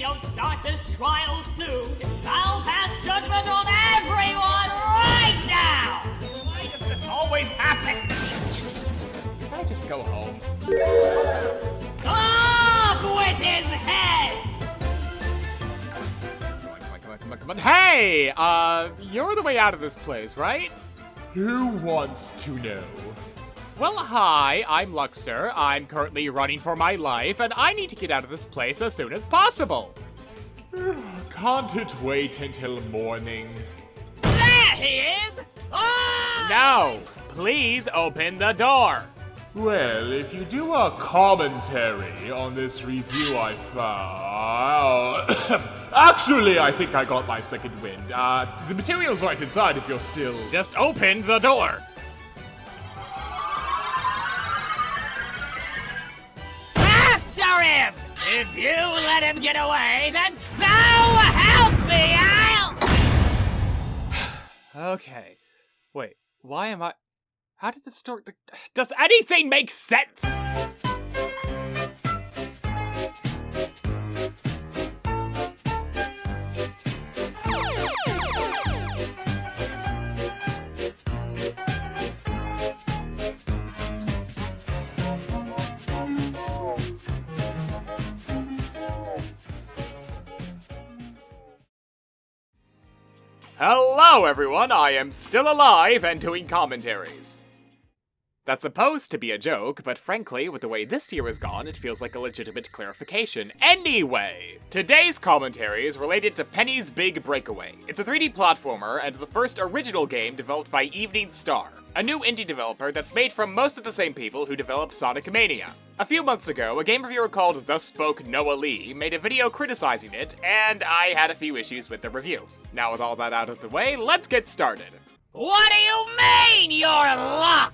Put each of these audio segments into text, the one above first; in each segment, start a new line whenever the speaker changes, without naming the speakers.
don't start this trial soon, I'll pass judgment on everyone right now!
Why does this always happen? Can I just go home?
Off with his head!
Come on. Hey! You're the way out of this place, right?
Who wants to know?
Well, hi, I'm Luckster. I'm currently running for my life, and I need to get out of this place as soon as possible.
Can't it wait until morning?
There he is! Oh!
No! Please open the door!
Well, if you do a commentary on this review I found... Actually, I think I got my second wind. The material's right inside if you're still...
Just open the door!
After him! If you let him get away, then so help me,
Okay. Wait, why am I... How did the story... Does anything make sense? Hello, everyone! I am still alive and doing commentaries. That's supposed to be a joke, but frankly, with the way this year has gone, it feels like a legitimate clarification. Anyway, today's commentary is related to Penny's Big Breakaway. It's a 3D platformer and the first original game developed by Evening Star, a new indie developer that's made from most of the same people who developed Sonic Mania. A few months ago, a game reviewer called The Spoke Noah Lee made a video criticizing it, and I had a few issues with the review. Now with all that out of the way, let's get started.
What do you mean you're locked?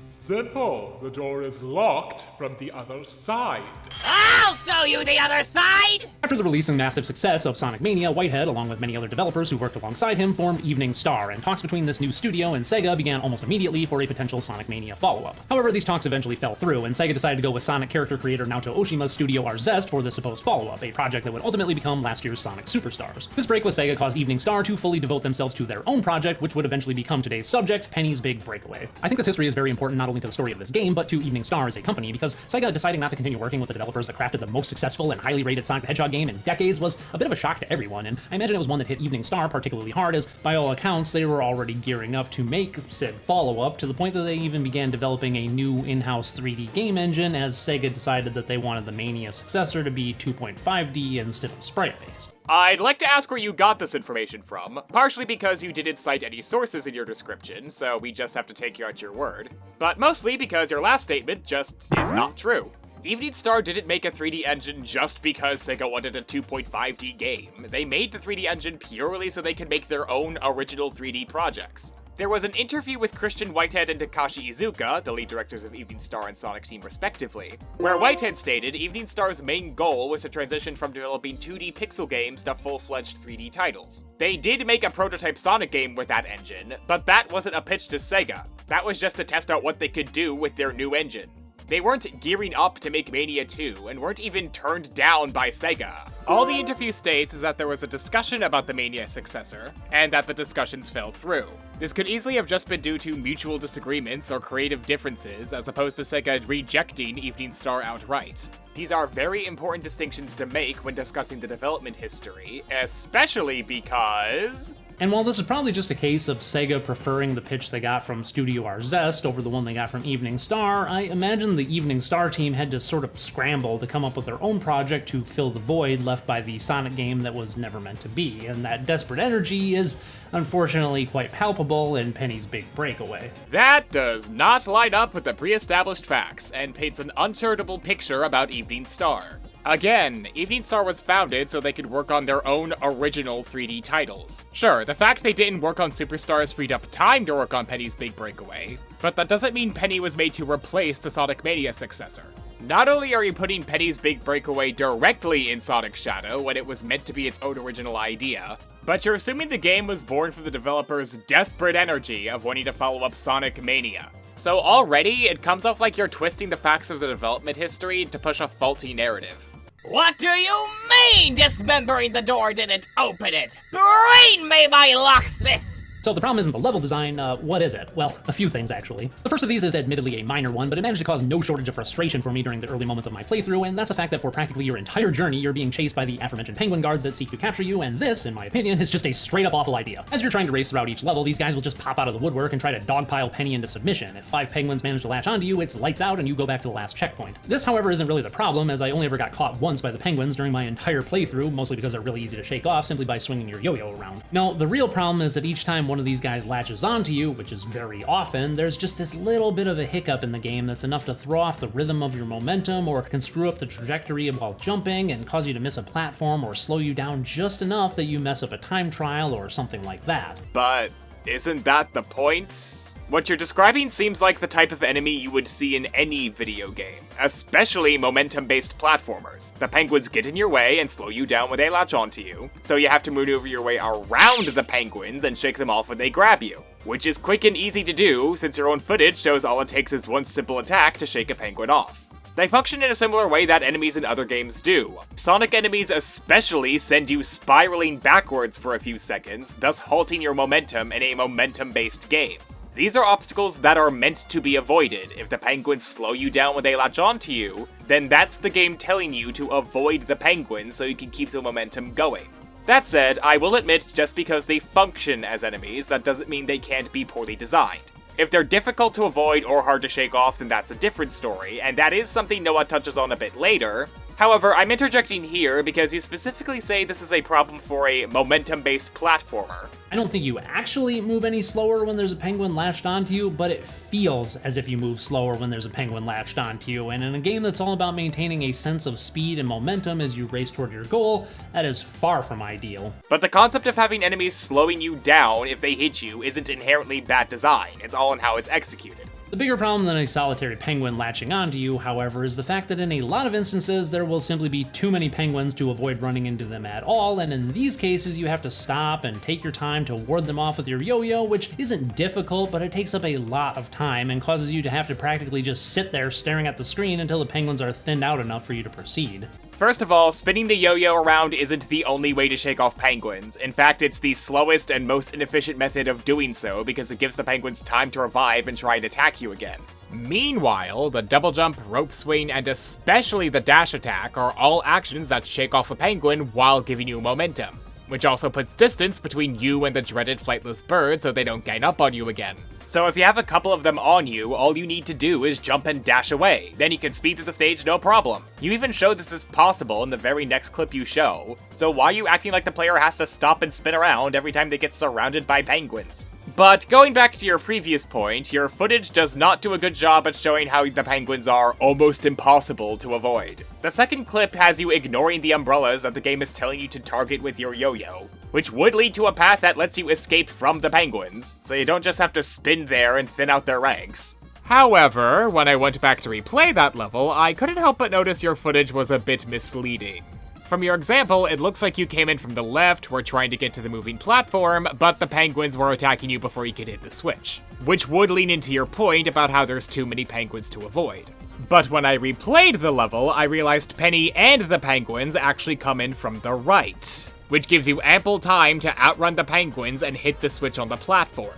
Simple. The door is locked from the other side.
I'll show you the other side!
After the release and massive success of Sonic Mania, Whitehead, along with many other developers who worked alongside him, formed Evening Star, and talks between this new studio and Sega began almost immediately for a potential Sonic Mania follow-up. However, these talks eventually fell through, and Sega decided to go with Sonic character creator Naoto Oshima's studio Arzest for the supposed follow-up, a project that would ultimately become last year's Sonic Superstars. This break with Sega caused Evening Star to fully devote themselves to their own project, which would eventually become today's subject, Penny's Big Breakaway. I think this history is very important not only to the story of this game, but to Evening Star as a company, because Sega deciding not to continue working with the developers that crafted the most successful and highly rated Sonic the Hedgehog game in decades was a bit of a shock to everyone, and I imagine it was one that hit Evening Star particularly hard, as by all accounts they were already gearing up to make said follow-up, to the point that they even began developing a new in-house 3D game engine, as Sega decided that they wanted the Mania successor to be 2.5D instead of sprite-based.
I'd like to ask where you got this information from, partially because you didn't cite any sources in your description, so we just have to take you at your word, but mostly because your last statement just is not true. Evening Star didn't make a 3D engine just because Sega wanted a 2.5D game. They made the 3D engine purely so they could make their own original 3D projects. There was an interview with Christian Whitehead and Takashi Iizuka, the lead directors of Evening Star and Sonic Team respectively, where Whitehead stated Evening Star's main goal was to transition from developing 2D pixel games to full-fledged 3D titles. They did make a prototype Sonic game with that engine, but that wasn't a pitch to Sega. That was just to test out what they could do with their new engine. They weren't gearing up to make Mania 2, and weren't even turned down by Sega. All the interview states is that there was a discussion about the Mania successor, and that the discussions fell through. This could easily have just been due to mutual disagreements or creative differences, as opposed to Sega rejecting Evening Star outright. These are very important distinctions to make when discussing the development history, especially because...
And while this is probably just a case of Sega preferring the pitch they got from Studio Arzest over the one they got from Evening Star, I imagine the Evening Star team had to sort of scramble to come up with their own project to fill the void left by the Sonic game that was never meant to be, and that desperate energy is unfortunately quite palpable in Penny's Big Breakaway.
That does not line up with the pre-established facts, and paints an uncharitable picture about Evening Star. Again, Evening Star was founded so they could work on their own original 3D titles. Sure, the fact they didn't work on Superstars freed up time to work on Penny's Big Breakaway, but that doesn't mean Penny was made to replace the Sonic Mania successor. Not only are you putting Penny's Big Breakaway directly in Sonic's shadow when it was meant to be its own original idea, but you're assuming the game was born from the developers' desperate energy of wanting to follow up Sonic Mania. So already, it comes off like you're twisting the facts of the development history to push a faulty narrative.
What do you mean dismembering the door didn't open it? Bring me my locksmith!
So the problem isn't the level design, what is it? Well, a few things actually. The first of these is admittedly a minor one, but it managed to cause no shortage of frustration for me during the early moments of my playthrough, and that's the fact that for practically your entire journey, you're being chased by the aforementioned penguin guards that seek to capture you, and this, in my opinion, is just a straight up awful idea. As you're trying to race throughout each level, these guys will just pop out of the woodwork and try to dogpile Penny into submission. If 5 penguins manage to latch onto you, it's lights out and you go back to the last checkpoint. This, however, isn't really the problem, as I only ever got caught once by the penguins during my entire playthrough, mostly because they're really easy to shake off simply by swinging your yo-yo around. No, the real problem is that each time one of these guys latches onto you, which is very often, there's just this little bit of a hiccup in the game that's enough to throw off the rhythm of your momentum or can screw up the trajectory while jumping and cause you to miss a platform or slow you down just enough that you mess up a time trial or something like that.
But isn't that the point? What you're describing seems like the type of enemy you would see in any video game, especially momentum-based platformers. The penguins get in your way and slow you down when they latch onto you, so you have to maneuver your way around the penguins and shake them off when they grab you, which is quick and easy to do since your own footage shows all it takes is one simple attack to shake a penguin off. They function in a similar way that enemies in other games do. Sonic enemies especially send you spiraling backwards for a few seconds, thus halting your momentum in a momentum-based game. These are obstacles that are meant to be avoided. If the penguins slow you down when they latch onto you, then that's the game telling you to avoid the penguins so you can keep the momentum going. That said, I will admit just because they function as enemies, that doesn't mean they can't be poorly designed. If they're difficult to avoid or hard to shake off, then that's a different story, and that is something Noah touches on a bit later. However, I'm interjecting here because you specifically say this is a problem for a momentum-based platformer.
I don't think you actually move any slower when there's a penguin latched onto you, but it feels as if you move slower when there's a penguin latched onto you, and in a game that's all about maintaining a sense of speed and momentum as you race toward your goal, that is far from ideal.
But the concept of having enemies slowing you down if they hit you isn't inherently bad design, it's all in how it's executed.
The bigger problem than a solitary penguin latching onto you, however, is the fact that in a lot of instances there will simply be too many penguins to avoid running into them at all, and in these cases you have to stop and take your time to ward them off with your yo-yo, which isn't difficult, but it takes up a lot of time and causes you to have to practically just sit there staring at the screen until the penguins are thinned out enough for you to proceed.
First of all, spinning the yo-yo around isn't the only way to shake off penguins. In fact, it's the slowest and most inefficient method of doing so because it gives the penguins time to revive and try and attack you again. Meanwhile, the double jump, rope swing, and especially the dash attack are all actions that shake off a penguin while giving you momentum, which also puts distance between you and the dreaded Flightless Birds so they don't gang up on you again. So if you have a couple of them on you, all you need to do is jump and dash away. Then you can speed through the stage no problem. You even show this is possible in the very next clip you show, so why are you acting like the player has to stop and spin around every time they get surrounded by penguins? But going back to your previous point, your footage does not do a good job at showing how the penguins are almost impossible to avoid. The second clip has you ignoring the umbrellas that the game is telling you to target with your yo-yo, which would lead to a path that lets you escape from the penguins, so you don't just have to spin there and thin out their ranks. However, when I went back to replay that level, I couldn't help but notice your footage was a bit misleading. From your example, it looks like you came in from the left, were trying to get to the moving platform, but the penguins were attacking you before you could hit the switch, which would lean into your point about how there's too many penguins to avoid. But when I replayed the level, I realized Penny and the penguins actually come in from the right, which gives you ample time to outrun the penguins and hit the switch on the platform.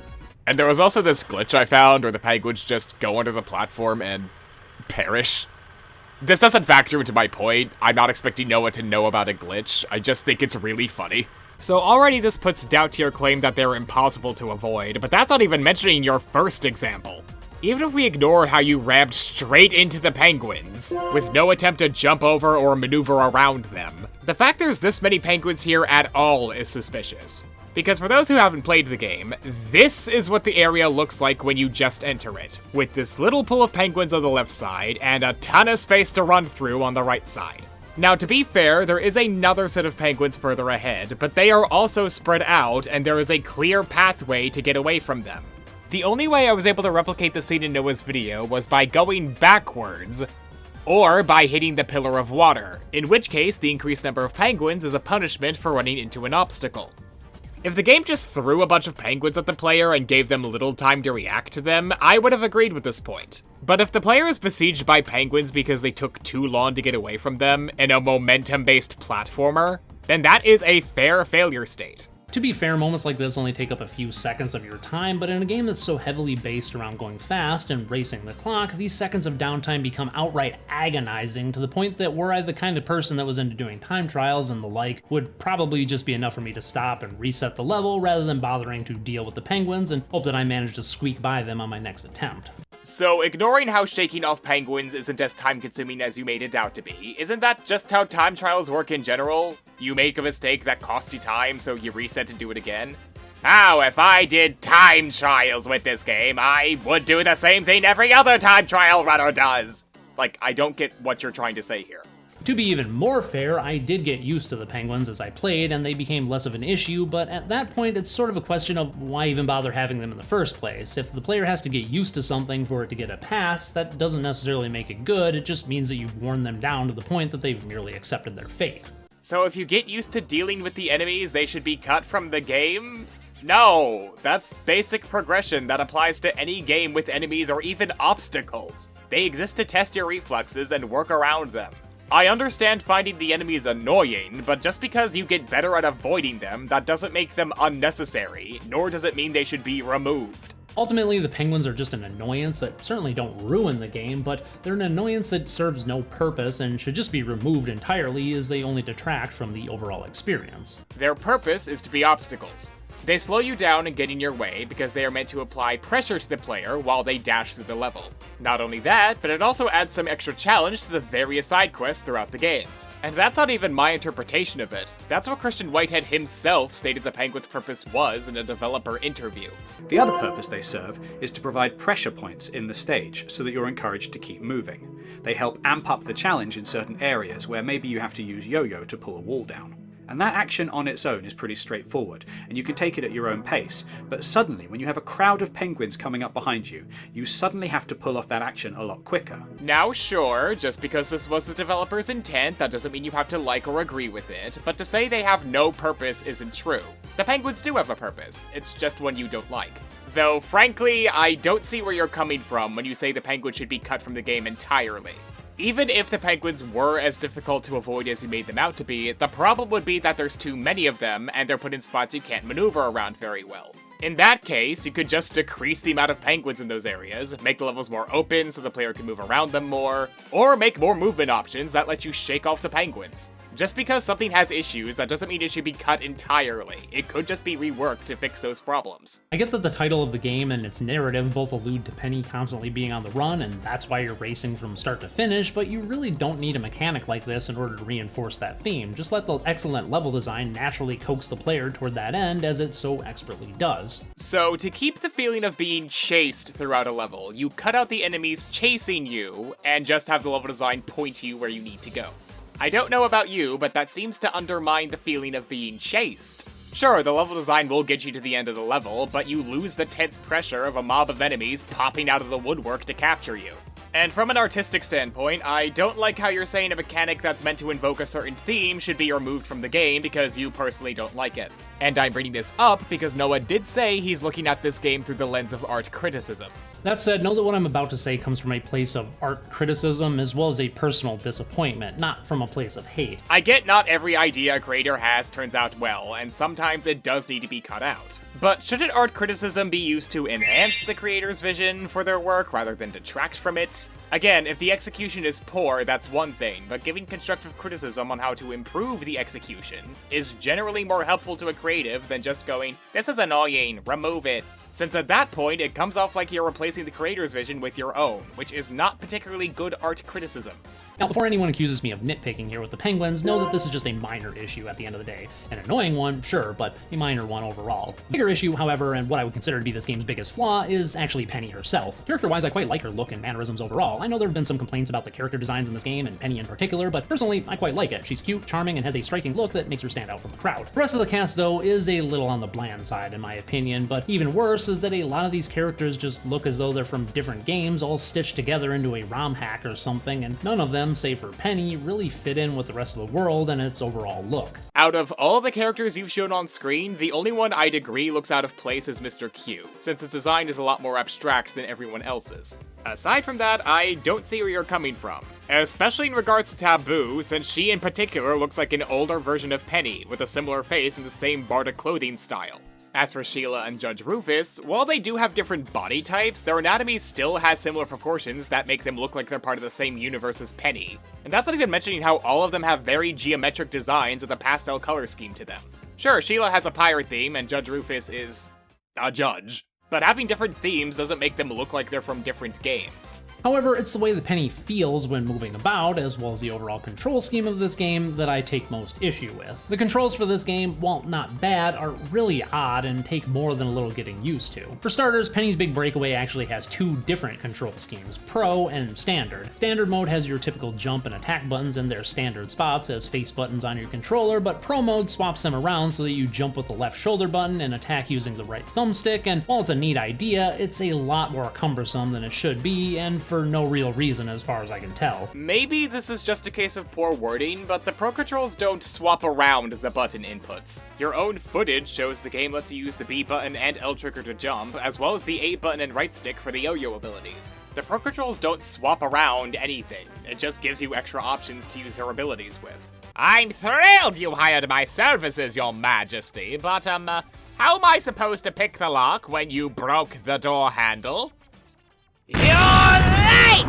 And there was also this glitch I found where the penguins just go under the platform and perish. This doesn't factor into my point. I'm not expecting Noah to know about a glitch. I just think it's really funny. So already this puts doubt to your claim that they're impossible to avoid, but that's not even mentioning your first example. Even if we ignore how you rammed straight into the penguins, with no attempt to jump over or maneuver around them, the fact there's this many penguins here at all is suspicious. Because for those who haven't played the game, this is what the area looks like when you just enter it, with this little pool of penguins on the left side and a ton of space to run through on the right side. Now, to be fair, there is another set of penguins further ahead, but they are also spread out and there is a clear pathway to get away from them. The only way I was able to replicate the scene in Noah's video was by going backwards, or by hitting the pillar of water, in which case the increased number of penguins is a punishment for running into an obstacle. If the game just threw a bunch of penguins at the player and gave them little time to react to them, I would have agreed with this point. But if the player is besieged by penguins because they took too long to get away from them in a momentum-based platformer, then that is a fair failure state.
To be fair, moments like this only take up a few seconds of your time, but in a game that's so heavily based around going fast and racing the clock, these seconds of downtime become outright agonizing to the point that were I the kind of person that was into doing time trials and the like, would probably just be enough for me to stop and reset the level rather than bothering to deal with the penguins and hope that I manage to squeak by them on my next attempt.
So, ignoring how shaking off penguins isn't as time-consuming as you made it out to be, isn't that just how time trials work in general? You make a mistake that costs you time, so you reset and do it again? How, if I did time trials with this game, I would do the same thing every other time trial runner does! Like, I don't get what you're trying to say here.
To be even more fair, I did get used to the penguins as I played, and they became less of an issue, but at that point it's sort of a question of why even bother having them in the first place. If the player has to get used to something for it to get a pass, that doesn't necessarily make it good, it just means that you've worn them down to the point that they've merely accepted their fate.
So if you get used to dealing with the enemies, they should be cut from the game? No, that's basic progression that applies to any game with enemies or even obstacles. They exist to test your reflexes and work around them. I understand finding the enemies annoying, but just because you get better at avoiding them, that doesn't make them unnecessary, nor does it mean they should be removed.
Ultimately, the penguins are just an annoyance that certainly don't ruin the game, but they're an annoyance that serves no purpose and should just be removed entirely as they only detract from the overall experience.
Their purpose is to be obstacles. They slow you down and get in your way because they are meant to apply pressure to the player while they dash through the level. Not only that, but it also adds some extra challenge to the various side quests throughout the game. And that's not even my interpretation of it. That's what Christian Whitehead himself stated the penguin's purpose was in a developer interview.
The other purpose they serve is to provide pressure points in the stage so that you're encouraged to keep moving. They help amp up the challenge in certain areas where maybe you have to use yo-yo to pull a wall down. And that action on its own is pretty straightforward, and you can take it at your own pace, but suddenly, when you have a crowd of penguins coming up behind you, you suddenly have to pull off that action a lot quicker.
Now sure, just because this was the developer's intent, that doesn't mean you have to like or agree with it, but to say they have no purpose isn't true. The penguins do have a purpose, it's just one you don't like. Though, frankly, I don't see where you're coming from when you say the penguins should be cut from the game entirely. Even if the penguins were as difficult to avoid as you made them out to be, the problem would be that there's too many of them, and they're put in spots you can't maneuver around very well. In that case, you could just decrease the amount of penguins in those areas, make the levels more open so the player can move around them more, or make more movement options that let you shake off the penguins. Just because something has issues, that doesn't mean it should be cut entirely. It could just be reworked to fix those problems.
I get that the title of the game and its narrative both allude to Penny constantly being on the run, and that's why you're racing from start to finish, but you really don't need a mechanic like this in order to reinforce that theme. Just let the excellent level design naturally coax the player toward that end, as it so expertly does.
So, to keep the feeling of being chased throughout a level, you cut out the enemies chasing you, and just have the level design point you where you need to go. I don't know about you, but that seems to undermine the feeling of being chased. Sure, the level design will get you to the end of the level, but you lose the tense pressure of a mob of enemies popping out of the woodwork to capture you. And from an artistic standpoint, I don't like how you're saying a mechanic that's meant to invoke a certain theme should be removed from the game because you personally don't like it. And I'm bringing this up because Noah did say he's looking at this game through the lens of art criticism.
That said, know that what I'm about to say comes from a place of art criticism as well as a personal disappointment, not from a place of hate.
I get not every idea a creator has turns out well, and sometimes it does need to be cut out. But shouldn't art criticism be used to enhance the creator's vision for their work rather than detract from it? Again, if the execution is poor, that's one thing, but giving constructive criticism on how to improve the execution is generally more helpful to a creative than just going, "This is annoying, remove it." Since at that point, it comes off like you're replacing the creator's vision with your own, which is not particularly good art criticism.
Now, before anyone accuses me of nitpicking here with the penguins, know that this is just a minor issue at the end of the day. An annoying one, sure, but a minor one overall. The bigger issue, however, and what I would consider to be this game's biggest flaw, is actually Penny herself. Character-wise, I quite like her look and mannerisms overall. I know there have been some complaints about the character designs in this game, and Penny in particular, but personally, I quite like it. She's cute, charming, and has a striking look that makes her stand out from the crowd. The rest of the cast, though, is a little on the bland side, in my opinion, but even worse is that a lot of these characters just look as though they're from different games all stitched together into a ROM hack or something, and none of them them, save for Penny, really fit in with the rest of the world and its overall look.
Out of all the characters you've shown on screen, the only one I'd agree looks out of place is Mr. Q, since his design is a lot more abstract than everyone else's. Aside from that, I don't see where you're coming from. Especially in regards to Taboo, since she in particular looks like an older version of Penny, with a similar face and the same Bardic clothing style. As for Sheila and Judge Rufus, while they do have different body types, their anatomy still has similar proportions that make them look like they're part of the same universe as Penny. And that's not even mentioning how all of them have very geometric designs with a pastel color scheme to them. Sure, Sheila has a pirate theme, and Judge Rufus is a judge, but having different themes doesn't make them look like they're from different games.
However, it's the way the Penny feels when moving about, as well as the overall control scheme of this game, that I take most issue with. The controls for this game, while not bad, are really odd and take more than a little getting used to. For starters, Penny's Big Breakaway actually has two different control schemes, Pro and Standard. Standard mode has your typical jump and attack buttons in their standard spots as face buttons on your controller, but Pro mode swaps them around so that you jump with the left shoulder button and attack using the right thumbstick, and while it's a neat idea, it's a lot more cumbersome than it should be, and for no real reason as far as I can tell.
Maybe this is just a case of poor wording, but the Pro Controls don't swap around the button inputs. Your own footage shows the game lets you use the B button and L trigger to jump, as well as the A button and right stick for the yo-yo abilities. The Pro Controls don't swap around anything, it just gives you extra options to use their abilities with. I'm thrilled you hired my services, Your Majesty, but how am I supposed to pick the lock when you broke the door handle? You're late!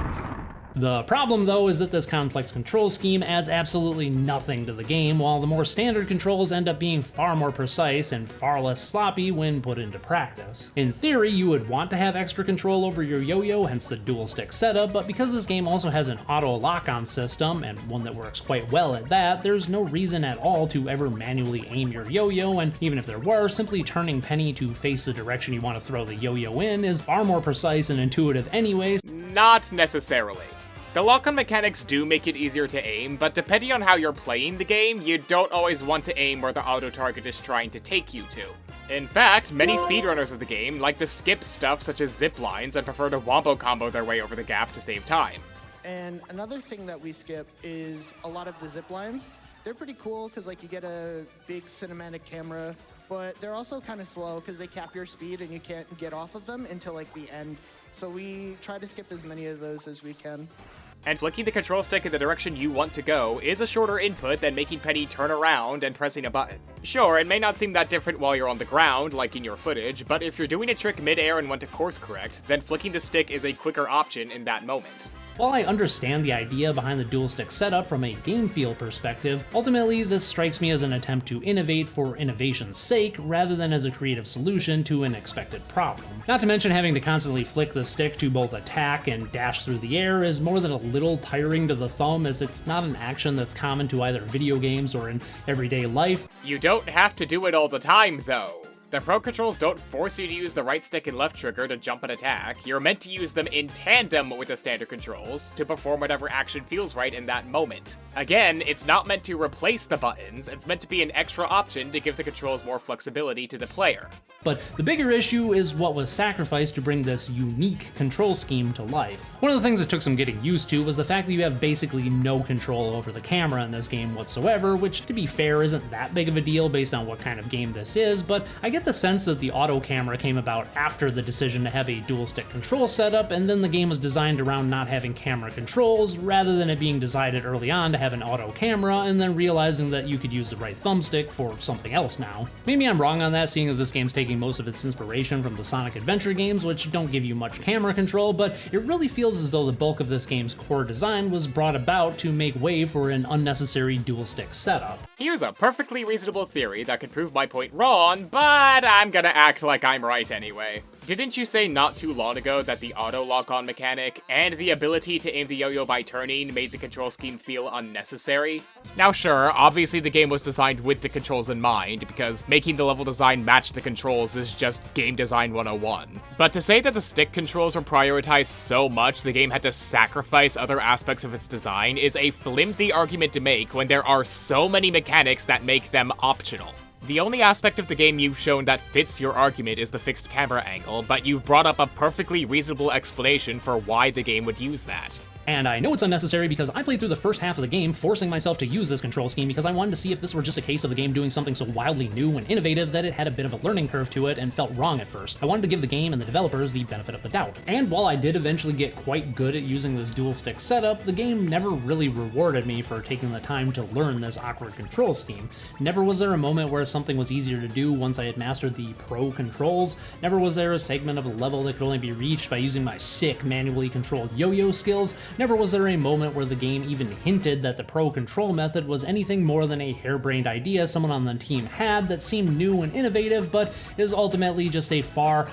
The problem, though, is that this complex control scheme adds absolutely nothing to the game, while the more standard controls end up being far more precise and far less sloppy when put into practice. In theory, you would want to have extra control over your yo-yo, hence the dual stick setup, but because this game also has an auto lock-on system, and one that works quite well at that, there's no reason at all to ever manually aim your yo-yo, and even if there were, simply turning Penny to face the direction you want to throw the yo-yo in is far more precise and intuitive anyways.
Not necessarily. The lock-on mechanics do make it easier to aim, but depending on how you're playing the game, you don't always want to aim where the auto-target is trying to take you to. In fact, many speedrunners of the game like to skip stuff such as zip lines and prefer to wombo combo their way over the gap to save time.
And another thing that we skip is a lot of the zip lines. They're pretty cool because like you get a big cinematic camera, but they're also kind of slow because they cap your speed and you can't get off of them until like the end. So we try to skip as many of those as we can.
And flicking the control stick in the direction you want to go is a shorter input than making Penny turn around and pressing a button. Sure, it may not seem that different while you're on the ground, like in your footage, but if you're doing a trick mid-air and want to course correct, then flicking the stick is a quicker option in that moment.
While I understand the idea behind the dual stick setup from a game feel perspective, ultimately this strikes me as an attempt to innovate for innovation's sake rather than as a creative solution to an expected problem. Not to mention having to constantly flick the stick to both attack and dash through the air is more than a little tiring to the thumb, as it's not an action that's common to either video games or in everyday life.
You don't have to do it all the time, though. The Pro Controls don't force you to use the right stick and left trigger to jump and attack. You're meant to use them in tandem with the standard controls to perform whatever action feels right in that moment. Again, it's not meant to replace the buttons, it's meant to be an extra option to give the controls more flexibility to the player.
But the bigger issue is what was sacrificed to bring this unique control scheme to life. One of the things that took some getting used to was the fact that you have basically no control over the camera in this game whatsoever, which, to be fair, isn't that big of a deal based on what kind of game this is, but I get the sense that the auto camera came about after the decision to have a dual stick control setup, and then the game was designed around not having camera controls, rather than it being decided early on to have an auto camera, and then realizing that you could use the right thumbstick for something else now. Maybe I'm wrong on that, seeing as this game's taking most of its inspiration from the Sonic Adventure games, which don't give you much camera control, but it really feels as though the bulk of this game's core design was brought about to make way for an unnecessary dual stick setup.
Here's a perfectly reasonable theory that could prove my point wrong, but I'm gonna act like I'm right anyway. Didn't you say not too long ago that the auto lock-on mechanic and the ability to aim the yo-yo by turning made the control scheme feel unnecessary? Now sure, obviously the game was designed with the controls in mind, because making the level design match the controls is just game design 101. But to say that the stick controls were prioritized so much the game had to sacrifice other aspects of its design is a flimsy argument to make when there are so many mechanics that make them optional. The only aspect of the game you've shown that fits your argument is the fixed camera angle, but you've brought up a perfectly reasonable explanation for why the game would use that.
And I know it's unnecessary because I played through the first half of the game forcing myself to use this control scheme because I wanted to see if this were just a case of the game doing something so wildly new and innovative that it had a bit of a learning curve to it and felt wrong at first. I wanted to give the game and the developers the benefit of the doubt. And while I did eventually get quite good at using this dual stick setup, the game never really rewarded me for taking the time to learn this awkward control scheme. Never was there a moment where something was easier to do once I had mastered the pro controls. Never was there a segment of a level that could only be reached by using my sick manually controlled yo-yo skills. Never was there a moment where the game even hinted that the pro control method was anything more than a harebrained idea someone on the team had that seemed new and innovative, but is ultimately just a far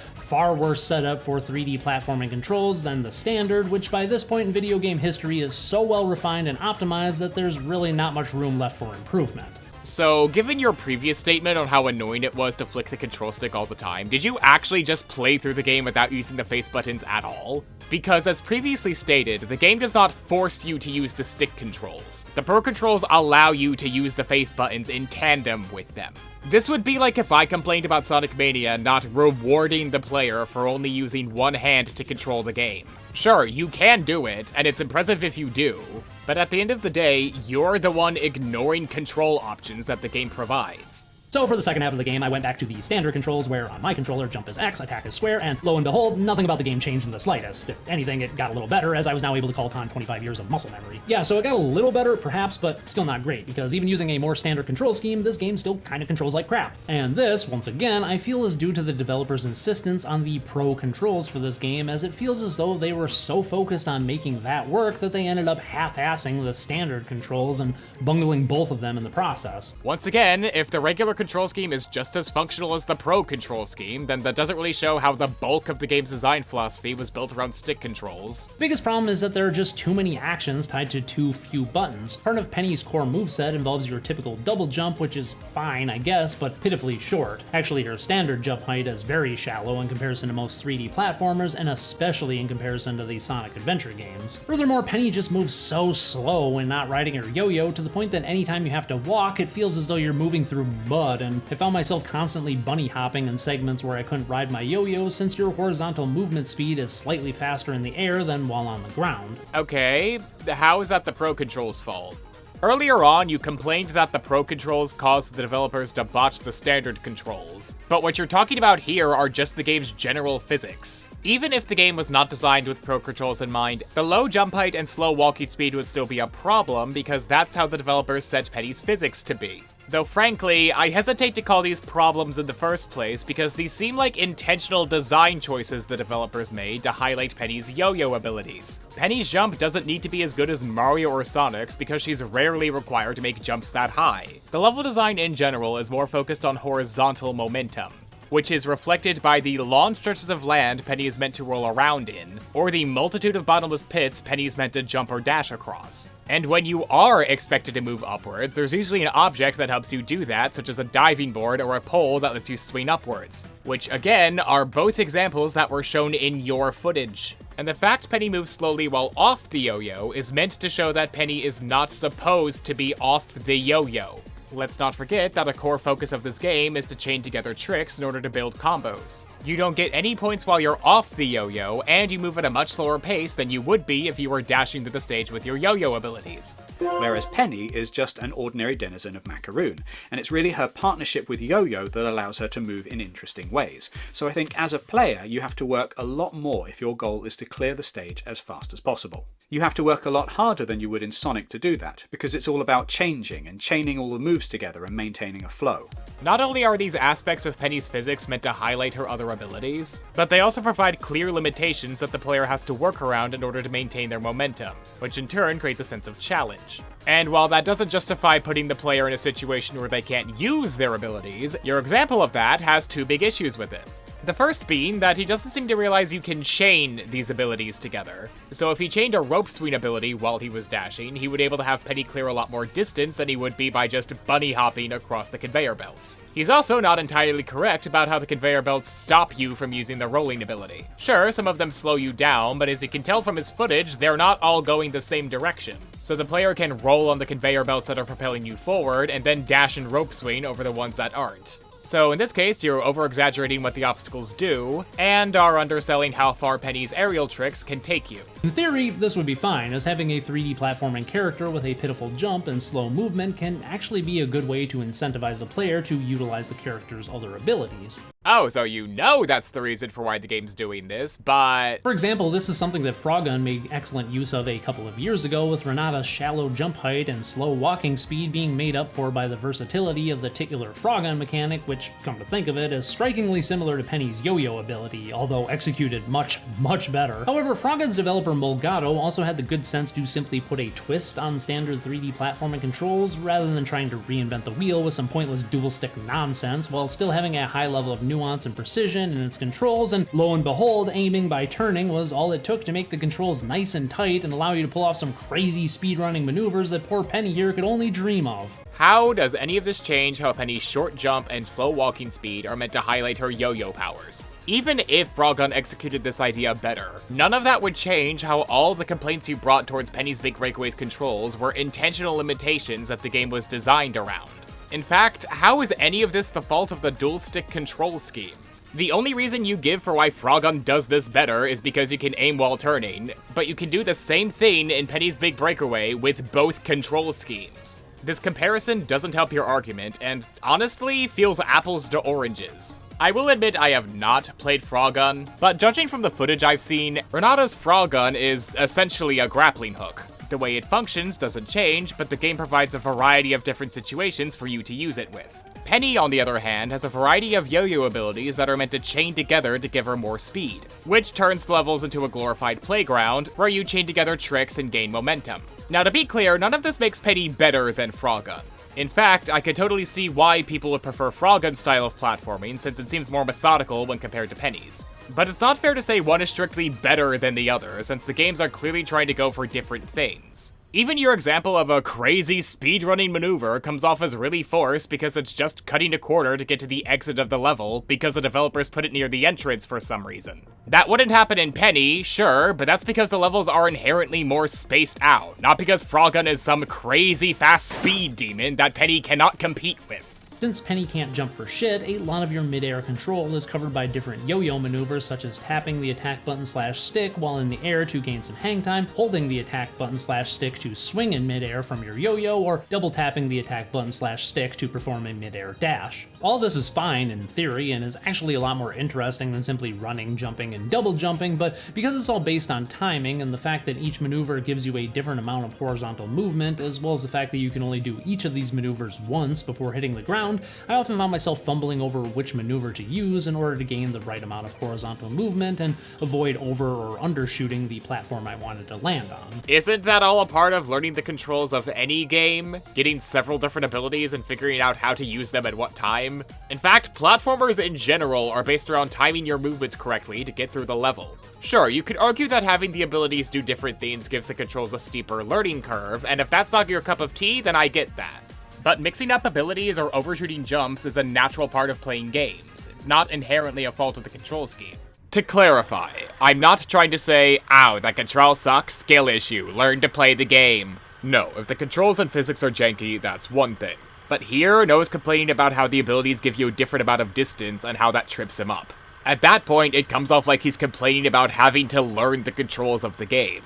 worse setup for 3D platforming controls than the standard, which by this point in video game history is so well refined and optimized that there's really not much room left for improvement.
So, given your previous statement on how annoying it was to flick the control stick all the time, did you actually just play through the game without using the face buttons at all? Because as previously stated, the game does not force you to use the stick controls. The pro controls allow you to use the face buttons in tandem with them. This would be like if I complained about Sonic Mania not rewarding the player for only using one hand to control the game. Sure, you can do it, and it's impressive if you do, but at the end of the day, you're the one ignoring control options that the game provides.
So for the second half of the game, I went back to the standard controls where on my controller, jump is X, attack is square, and lo and behold, nothing about the game changed in the slightest. If anything, it got a little better as I was now able to call upon 25 years of muscle memory. Yeah, so it got a little better, perhaps, but still not great, because even using a more standard control scheme, this game still kind of controls like crap. And this, once again, I feel is due to the developers' insistence on the pro controls for this game, as it feels as though they were so focused on making that work that they ended up half-assing the standard controls and bungling both of them in the process.
Once again, if the regular control scheme is just as functional as the pro control scheme, then that doesn't really show how the bulk of the game's design philosophy was built around stick controls.
Biggest problem is that there are just too many actions tied to too few buttons. Part of Penny's core moveset involves your typical double jump, which is fine, I guess, but pitifully short. Actually, her standard jump height is very shallow in comparison to most 3D platformers, and especially in comparison to the Sonic Adventure games. Furthermore, Penny just moves so slow when not riding her yo-yo to the point that anytime you have to walk, it feels as though you're moving through mud, and I found myself constantly bunny hopping in segments where I couldn't ride my yo-yo since your horizontal movement speed is slightly faster in the air than while on the ground.
Okay, how is that the pro controls' fault? Earlier on, you complained that the pro controls caused the developers to botch the standard controls. But what you're talking about here are just the game's general physics. Even if the game was not designed with pro controls in mind, the low jump height and slow walking speed would still be a problem because that's how the developers set Penny's physics to be. Though frankly, I hesitate to call these problems in the first place because these seem like intentional design choices the developers made to highlight Penny's yo-yo abilities. Penny's jump doesn't need to be as good as Mario or Sonic's because she's rarely required to make jumps that high. The level design in general is more focused on horizontal momentum, which is reflected by the long stretches of land Penny is meant to roll around in, or the multitude of bottomless pits Penny is meant to jump or dash across. And when you are expected to move upwards, there's usually an object that helps you do that, such as a diving board or a pole that lets you swing upwards, which again are both examples that were shown in your footage. And the fact Penny moves slowly while off the yo-yo is meant to show that Penny is not supposed to be off the yo-yo. Let's not forget that a core focus of this game is to chain together tricks in order to build combos. You don't get any points while you're off the yo-yo, and you move at a much slower pace than you would be if you were dashing through the stage with your yo-yo abilities.
Whereas Penny is just an ordinary denizen of Macaroon, and it's really her partnership with Yo-Yo that allows her to move in interesting ways. So I think as a player, you have to work a lot more if your goal is to clear the stage as fast as possible. You have to work a lot harder than you would in Sonic to do that, because it's all about changing and chaining all the moves together and maintaining a flow.
Not only are these aspects of Penny's physics meant to highlight her other abilities, but they also provide clear limitations that the player has to work around in order to maintain their momentum, which in turn creates a sense of challenge. And while that doesn't justify putting the player in a situation where they can't use their abilities, your example of that has two big issues with it. The first being that he doesn't seem to realize you can chain these abilities together. So if he chained a rope swing ability while he was dashing, he would be able to have Penny clear a lot more distance than he would be by just bunny hopping across the conveyor belts. He's also not entirely correct about how the conveyor belts stop you from using the rolling ability. Sure, some of them slow you down, but as you can tell from his footage, they're not all going the same direction. So the player can roll on the conveyor belts that are propelling you forward, and then dash and rope swing over the ones that aren't. So in this case, you're over-exaggerating what the obstacles do, and are underselling how far Penny's aerial tricks can take you.
In theory, this would be fine, as having a 3D platforming character with a pitiful jump and slow movement can actually be a good way to incentivize a player to utilize the character's other abilities.
Oh, so you know that's the reason for why the game's doing this, but...
For example, this is something that Froggun made excellent use of a couple of years ago, with Renata's shallow jump height and slow walking speed being made up for by the versatility of the titular Froggun mechanic, which, come to think of it, is strikingly similar to Penny's yo-yo ability, although executed much, much better. However, Froggun's developer Mulgado also had the good sense to simply put a twist on standard 3D platforming controls, rather than trying to reinvent the wheel with some pointless dual-stick nonsense, while still having a high level of nuance and precision in its controls, and lo and behold, aiming by turning was all it took to make the controls nice and tight and allow you to pull off some crazy speedrunning maneuvers that poor Penny here could only dream of.
How does any of this change how Penny's short jump and slow walking speed are meant to highlight her yo-yo powers? Even if Froggun executed this idea better, none of that would change how all the complaints you brought towards Penny's Big Breakaway's controls were intentional limitations that the game was designed around. In fact, how is any of this the fault of the dual-stick control scheme? The only reason you give for why Froggun does this better is because you can aim while turning, but you can do the same thing in Penny's Big Breakaway with both control schemes. This comparison doesn't help your argument, and honestly feels apples to oranges. I will admit I have not played Froggun, but judging from the footage I've seen, Renata's Froggun is essentially a grappling hook. The way it functions doesn't change, but the game provides a variety of different situations for you to use it with. Penny, on the other hand, has a variety of yo-yo abilities that are meant to chain together to give her more speed, which turns the levels into a glorified playground where you chain together tricks and gain momentum. Now, to be clear, none of this makes Penny better than Froggun. In fact, I could totally see why people would prefer Froggun's style of platforming, since it seems more methodical when compared to Penny's. But it's not fair to say one is strictly better than the other, since the games are clearly trying to go for different things. Even your example of a crazy speedrunning maneuver comes off as really forced because it's just cutting a corner to get to the exit of the level because the developers put it near the entrance for some reason. That wouldn't happen in Penny, sure, but that's because the levels are inherently more spaced out, not because Froggun is some crazy fast speed demon that Penny cannot compete with.
Since Penny can't jump for shit, a lot of your mid-air control is covered by different yo-yo maneuvers, such as tapping the attack button/stick while in the air to gain some hang time, holding the attack button/stick to swing in mid-air from your yo-yo, or double tapping the attack button/stick to perform a mid-air dash. All this is fine in theory, and is actually a lot more interesting than simply running, jumping, and double jumping, but because it's all based on timing, and the fact that each maneuver gives you a different amount of horizontal movement, as well as the fact that you can only do each of these maneuvers once before hitting the ground, I often found myself fumbling over which maneuver to use in order to gain the right amount of horizontal movement and avoid over or undershooting the platform I wanted to land on.
Isn't that all a part of learning the controls of any game? Getting several different abilities and figuring out how to use them at what time? In fact, platformers in general are based around timing your movements correctly to get through the level. Sure, you could argue that having the abilities do different things gives the controls a steeper learning curve, and if that's not your cup of tea, then I get that. But mixing up abilities or overshooting jumps is a natural part of playing games. It's not inherently a fault of the control scheme. To clarify, I'm not trying to say, ow, that control sucks, skill issue, learn to play the game. No, if the controls and physics are janky, that's one thing. But here, Noah's complaining about how the abilities give you a different amount of distance and how that trips him up. At that point, it comes off like he's complaining about having to learn the controls of the game.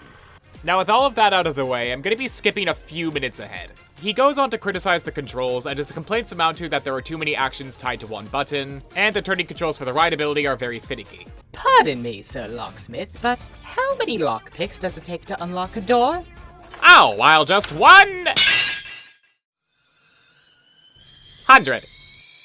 Now, with all of that out of the way, I'm going to be skipping a few minutes ahead. He goes on to criticize the controls, and his complaints amount to that there are too many actions tied to one button, and the turning controls for the right ability are very finicky.
Pardon me, Sir Locksmith, but how many lockpicks does it take to unlock a door?
Oh, while just 100.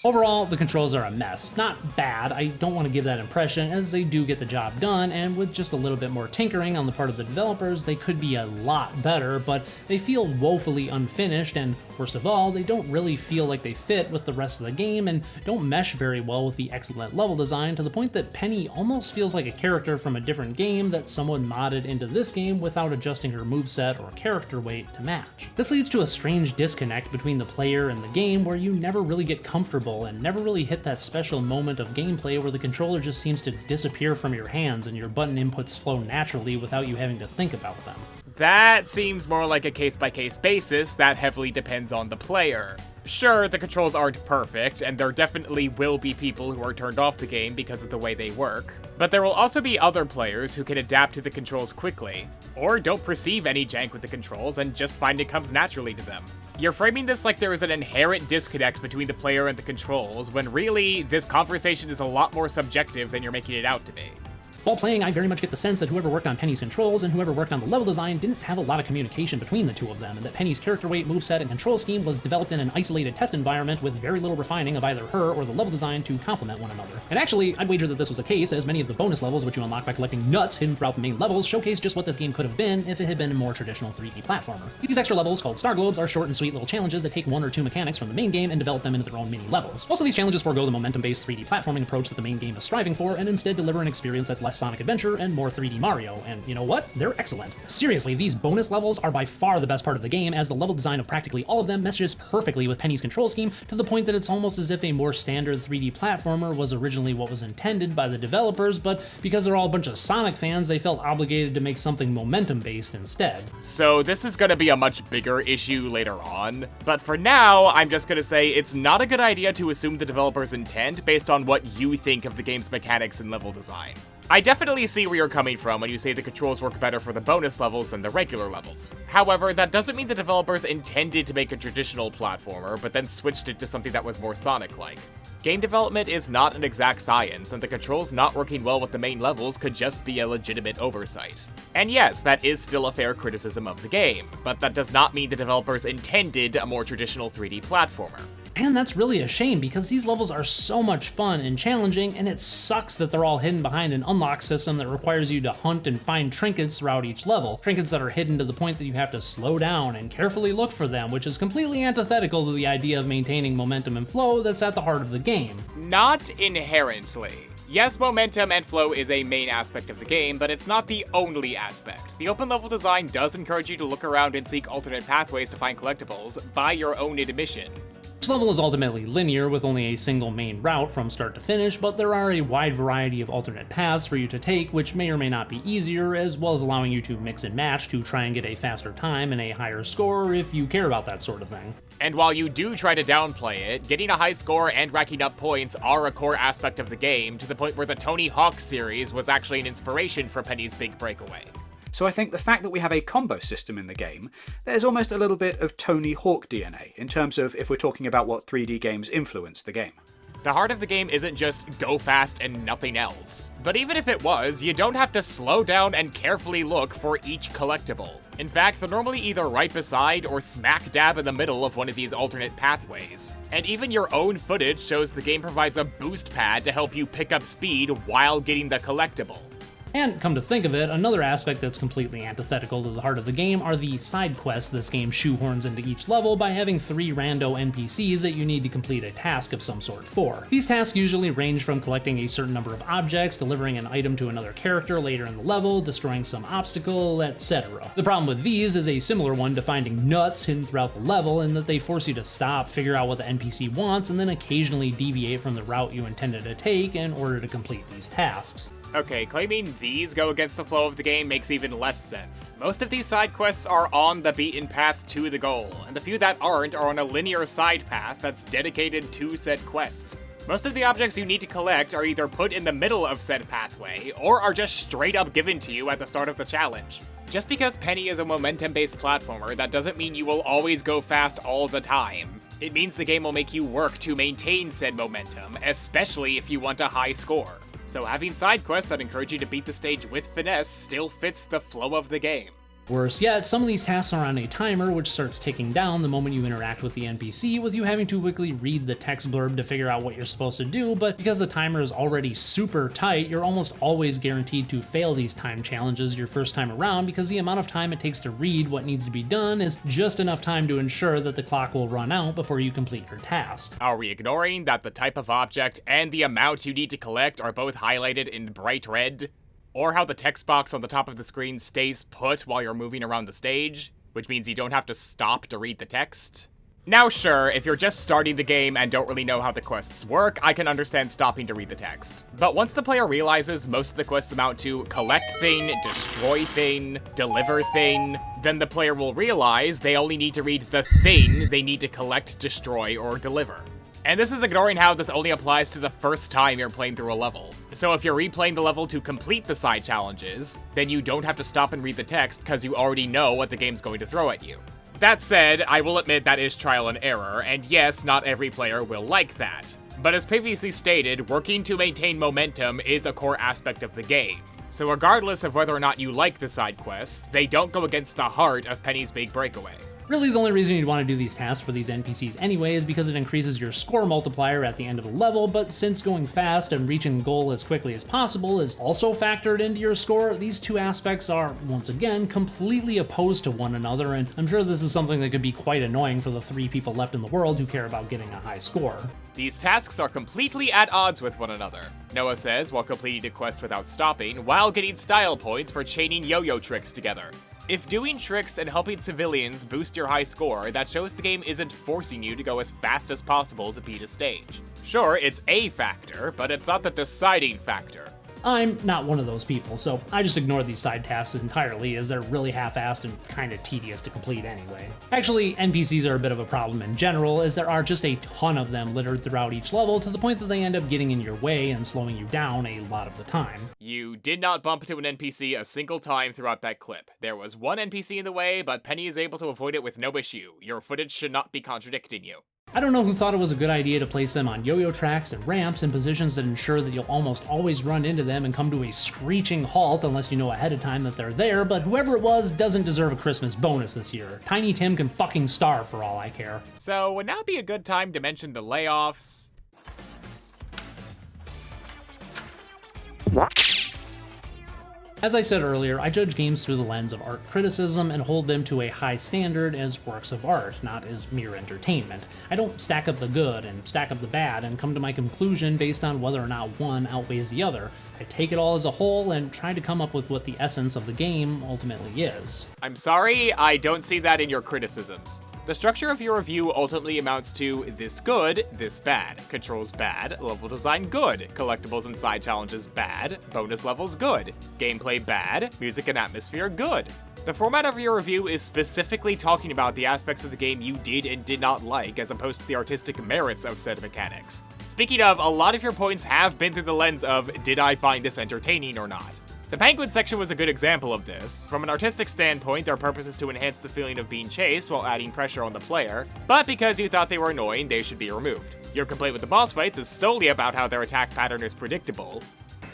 Overall, the controls are a mess. Not bad, I don't want to give that impression, as they do get the job done, and with just a little bit more tinkering on the part of the developers, they could be a lot better, but they feel woefully unfinished, and worst of all, they don't really feel like they fit with the rest of the game, and don't mesh very well with the excellent level design, to the point that Penny almost feels like a character from a different game that someone modded into this game without adjusting her moveset or character weight to match. This leads to a strange disconnect between the player and the game, where you never really get comfortable and never really hit that special moment of gameplay where the controller just seems to disappear from your hands and your button inputs flow naturally without you having to think about them.
That seems more like a case-by-case basis that heavily depends on the player. Sure, the controls aren't perfect, and there definitely will be people who are turned off the game because of the way they work, but there will also be other players who can adapt to the controls quickly, or don't perceive any jank with the controls and just find it comes naturally to them. You're framing this like there is an inherent disconnect between the player and the controls, when really, this conversation is a lot more subjective than you're making it out to be.
While playing, I very much get the sense that whoever worked on Penny's controls and whoever worked on the level design didn't have a lot of communication between the two of them, and that Penny's character weight, moveset, and control scheme was developed in an isolated test environment with very little refining of either her or the level design to complement one another. And actually, I'd wager that this was the case, as many of the bonus levels which you unlock by collecting nuts hidden throughout the main levels showcase just what this game could have been if it had been a more traditional 3D platformer. These extra levels, called Star Globes, are short and sweet little challenges that take one or two mechanics from the main game and develop them into their own mini levels. Most of these challenges forego the momentum-based 3D platforming approach that the main game is striving for, and instead deliver an experience that's less Sonic Adventure and more 3D Mario, and you know what? They're excellent. Seriously, these bonus levels are by far the best part of the game, as the level design of practically all of them meshes perfectly with Penny's control scheme, to the point that it's almost as if a more standard 3D platformer was originally what was intended by the developers, but because they're all a bunch of Sonic fans, they felt obligated to make something momentum-based instead.
So this is gonna be a much bigger issue later on, but for now, I'm just gonna say it's not a good idea to assume the developer's intent based on what you think of the game's mechanics and level design. I definitely see where you're coming from when you say the controls work better for the bonus levels than the regular levels. However, that doesn't mean the developers intended to make a traditional platformer, but then switched it to something that was more Sonic-like. Game development is not an exact science, and the controls not working well with the main levels could just be a legitimate oversight. And yes, that is still a fair criticism of the game, but that does not mean the developers intended a more traditional 3D platformer.
And that's really a shame, because these levels are so much fun and challenging, and it sucks that they're all hidden behind an unlock system that requires you to hunt and find trinkets throughout each level. Trinkets that are hidden to the point that you have to slow down and carefully look for them, which is completely antithetical to the idea of maintaining momentum and flow that's at the heart of the game.
Not inherently. Yes, momentum and flow is a main aspect of the game, but it's not the only aspect. The open level design does encourage you to look around and seek alternate pathways to find collectibles, by your own admission.
Each level is ultimately linear, with only a single main route from start to finish, but there are a wide variety of alternate paths for you to take, which may or may not be easier, as well as allowing you to mix and match to try and get a faster time and a higher score if you care about that sort of thing.
And while you do try to downplay it, getting a high score and racking up points are a core aspect of the game, to the point where the Tony Hawk series was actually an inspiration for Penny's big breakaway.
So I think the fact that we have a combo system in the game, there's almost a little bit of Tony Hawk DNA, in terms of if we're talking about what 3D games influence the game.
The heart of the game isn't just go fast and nothing else. But even if it was, you don't have to slow down and carefully look for each collectible. In fact, they're normally either right beside or smack dab in the middle of one of these alternate pathways. And even your own footage shows the game provides a boost pad to help you pick up speed while getting the collectible.
And come to think of it, another aspect that's completely antithetical to the heart of the game are the side quests this game shoehorns into each level by having 3 rando NPCs that you need to complete a task of some sort for. These tasks usually range from collecting a certain number of objects, delivering an item to another character later in the level, destroying some obstacle, etc. The problem with these is a similar one to finding nuts hidden throughout the level, in that they force you to stop, figure out what the NPC wants, and then occasionally deviate from the route you intended to take in order to complete these tasks.
Okay, claiming these go against the flow of the game makes even less sense. Most of these side quests are on the beaten path to the goal, and the few that aren't are on a linear side path that's dedicated to said quest. Most of the objects you need to collect are either put in the middle of said pathway, or are just straight up given to you at the start of the challenge. Just because Penny is a momentum-based platformer, that doesn't mean you will always go fast all the time. It means the game will make you work to maintain said momentum, especially if you want a high score. So having side quests that encourage you to beat the stage with finesse still fits the flow of the game.
Worse yet, some of these tasks are on a timer which starts ticking down the moment you interact with the NPC, with you having to quickly read the text blurb to figure out what you're supposed to do, but because the timer is already super tight, you're almost always guaranteed to fail these time challenges your first time around, because the amount of time it takes to read what needs to be done is just enough time to ensure that the clock will run out before you complete your task.
Are we ignoring that the type of object and the amount you need to collect are both highlighted in bright red? Or how the text box on the top of the screen stays put while you're moving around the stage, which means you don't have to stop to read the text? Now sure, if you're just starting the game and don't really know how the quests work, I can understand stopping to read the text. But once the player realizes most of the quests amount to collect thing, destroy thing, deliver thing, then the player will realize they only need to read the thing they need to collect, destroy, or deliver. And this is ignoring how this only applies to the first time you're playing through a level. So if you're replaying the level to complete the side challenges, then you don't have to stop and read the text because you already know what the game's going to throw at you. That said, I will admit that is trial and error, and yes, not every player will like that. But as previously stated, working to maintain momentum is a core aspect of the game. So regardless of whether or not you like the side quests, they don't go against the heart of Penny's Big Breakaway.
Really, the only reason you'd want to do these tasks for these NPCs anyway is because it increases your score multiplier at the end of the level, but since going fast and reaching the goal as quickly as possible is also factored into your score, these two aspects are, once again, completely opposed to one another, and I'm sure this is something that could be quite annoying for the 3 people left in the world who care about getting a high score.
These tasks are completely at odds with one another, Noah says while completing a quest without stopping, while getting style points for chaining yo-yo tricks together. If doing tricks and helping civilians boost your high score, that shows the game isn't forcing you to go as fast as possible to beat a stage. Sure, it's a factor, but it's not the deciding factor.
I'm not one of those people, so I just ignore these side tasks entirely as they're really half-assed and kinda tedious to complete anyway. Actually, NPCs are a bit of a problem in general, as there are just a ton of them littered throughout each level to the point that they end up getting in your way and slowing you down a lot of the time.
You did not bump into an NPC a single time throughout that clip. There was one NPC in the way, but Penny is able to avoid it with no issue. Your footage should not be contradicting you.
I don't know who thought it was a good idea to place them on yo-yo tracks and ramps in positions that ensure that you'll almost always run into them and come to a screeching halt unless you know ahead of time that they're there, but whoever it was doesn't deserve a Christmas bonus this year. Tiny Tim can fucking starve for all I care.
So, would now be a good time to mention the layoffs?
As I said earlier, I judge games through the lens of art criticism and hold them to a high standard as works of art, not as mere entertainment. I don't stack up the good and stack up the bad and come to my conclusion based on whether or not one outweighs the other. I take it all as a whole and try to come up with what the essence of the game ultimately is.
I'm sorry, I don't see that in your criticisms. The structure of your review ultimately amounts to this good, this bad, controls bad, level design good, collectibles and side challenges bad, bonus levels good, gameplay bad, music and atmosphere good. The format of your review is specifically talking about the aspects of the game you did and did not like as opposed to the artistic merits of said mechanics. Speaking of, a lot of your points have been through the lens of, did I find this entertaining or not? The penguin section was a good example of this. From an artistic standpoint, their purpose is to enhance the feeling of being chased while adding pressure on the player, but because you thought they were annoying, they should be removed. Your complaint with the boss fights is solely about how their attack pattern is predictable.